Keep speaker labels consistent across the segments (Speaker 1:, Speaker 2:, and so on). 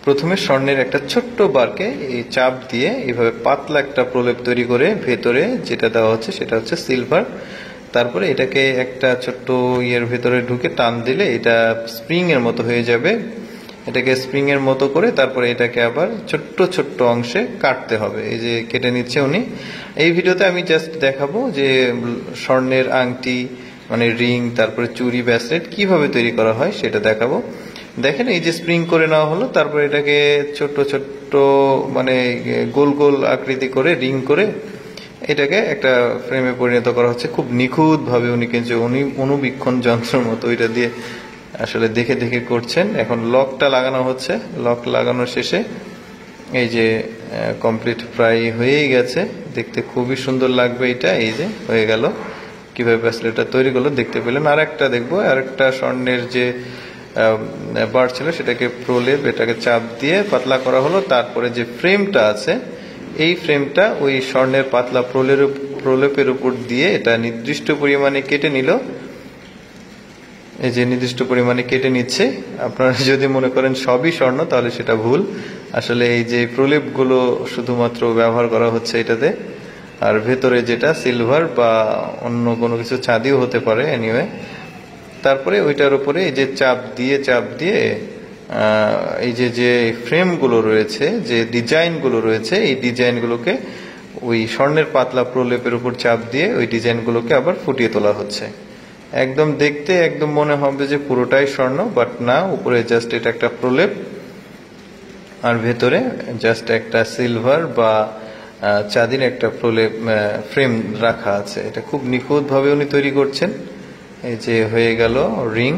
Speaker 1: প্রথমে স্বর্ণের একটা ছোট্ট বারকে এই চাপ দিয়ে এইভাবে পাতলা একটা প্রলেপ তৈরি করে ভেতরে যেটা দেওয়া হচ্ছে সেটা হচ্ছে সিলভার। তারপরে এটাকে একটা ছোট্ট ইয়ের ভেতরে ঢুকে টান দিলে এটা স্প্রিং এর মতো হয়ে যাবে। এটাকে স্প্রিং এর মতো করে তারপরে এটাকে আবার ছোট্ট ছোট্ট অংশে কাটতে হবে। এই যে কেটে নিচ্ছে উনি। এই ভিডিওতে আমি জাস্ট দেখাবো যে স্বর্ণের আংটি মানে রিং, তারপরে চুড়ি, ব্রেসলেট কিভাবে তৈরি করা হয় সেটা দেখাবো। দেখেন এই যে স্প্রিং করে নেওয়া হলো, তারপর এটাকে ছোট্ট ছোট্ট মানে গোল গোল আকৃতি করে রিং করে এটাকে একটা ফ্রেমে পরিণত করা হচ্ছে। খুব নিখুঁত ভাবে উনি কিন্তু অনুবীক্ষণ যন্ত্রের মতো এটা দিয়ে আসলে দেখে দেখে করছেন। এখন লকটা লাগানো হচ্ছে। লক লাগানোর শেষে এই যে কমপ্লিট প্রায় হয়েই গেছে। দেখতে খুবই সুন্দর লাগবে এটা। এই যে হয়ে গেল। কিভাবে ব্রেসলেটটা তৈরি করলো দেখতে পেলেন। আর একটা দেখবো, আর একটা স্বর্ণের যে বার ছিল সেটাকে প্রলেপ, এটাকে চাপ দিয়ে পাতলা করা হলো। তারপরে যে ফ্রেমটা আছে এই ফ্রেমটা ওই স্বর্ণের পাতলা প্রলেপের উপর দিয়ে এটা নির্দিষ্ট পরিমাণে কেটে নিল। এই যে নির্দিষ্ট পরিমাণে কেটে নিচ্ছে। আপনারা যদি মনে করেন সবই স্বর্ণ তাহলে সেটা ভুল। আসলে এই যে প্রলেপগুলো শুধুমাত্র ব্যবহার করা হচ্ছে এটাতে। আর ভেতরে যেটা সিলভার বা অন্য কোনো কিছু চাঁদিও হতে পারে এনিওয়ে। তারপরে ওইটার উপরে এই যে চাপ দিয়ে এই যে ফ্রেমগুলো রয়েছে, যে ডিজাইনগুলো রয়েছে, এই ডিজাইনগুলোকে ওই স্বর্ণের পাতলা প্রলেপের উপর চাপ দিয়ে ওই ডিজাইনগুলোকে আবার ফুটিয়ে তোলা হচ্ছে। একদম দেখতে একদম মনে হবে যে পুরোটাই স্বর্ণ, বাট না, উপরে জাস্ট এটা একটা প্রলেপ আর ভেতরে জাস্ট একটা সিলভার বা চাঁদির একটা প্রলেপ ফ্রেম রাখা আছে। এটা খুব নিখুঁত ভাবে উনি তৈরি করছেন। এই যে হয়ে গেল রিং।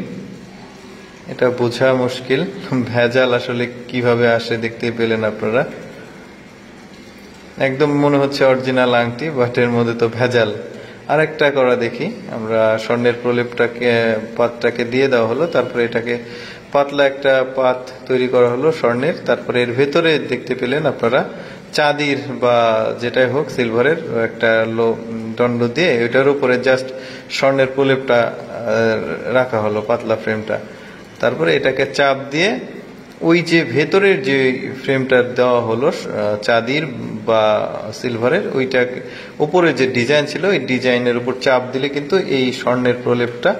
Speaker 1: এটা বোঝা মুশকিল, ভেজাল আসলে কিভাবে আসে দেখতে পেলেন আপনারা। একদম মনে হচ্ছে অরিজিনাল আংটি, বাট এর মধ্যে তো ভেজাল। আরেকটা করা দেখি আমরা। স্বর্ণের প্রলেপটাকে পাতটাকে দিয়ে দেওয়া হলো, তারপরে এটাকে পাতলা একটা পাত তৈরি করা হলো স্বর্ণের। তারপরে এর ভেতরে দেখতে পেলেন আপনারা চাঁদির বা যেটাই হোক সিলভারের একটা দণ্ড দিয়ে ওইটার উপরে জাস্ট স্বর্ণের প্রলেপটা রাখা হলো, পাতলা ফ্রেমটা। তারপরে এটাকে চাপ দিয়ে ওই যে ভেতরের যে ফ্রেমটা দেওয়া হলো চাঁদির বা সিলভারের, ওইটা উপরে যে ডিজাইন ছিল ওই ডিজাইনের উপর চাপ দিলে কিন্তু এই স্বর্ণের প্রলেপটা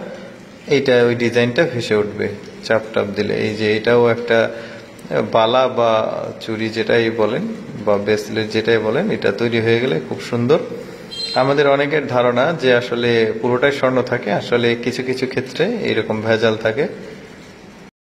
Speaker 1: এইটা ওই ডিজাইনটা ভেসে উঠবে চাপ দিলে। এই যে এটাও একটা বালা বা চুড়ি যেটাই বলেন বা ব্রেসলেট যেটাই বলেন, এটা তৈরি হয়ে গেলে খুব সুন্দর। আমাদের অনেকের ধারণা যে আসলে পুরোটাই স্বর্ণ থাকে, আসলে কিছু কিছু ক্ষেত্রে এরকম ভেজাল থাকে।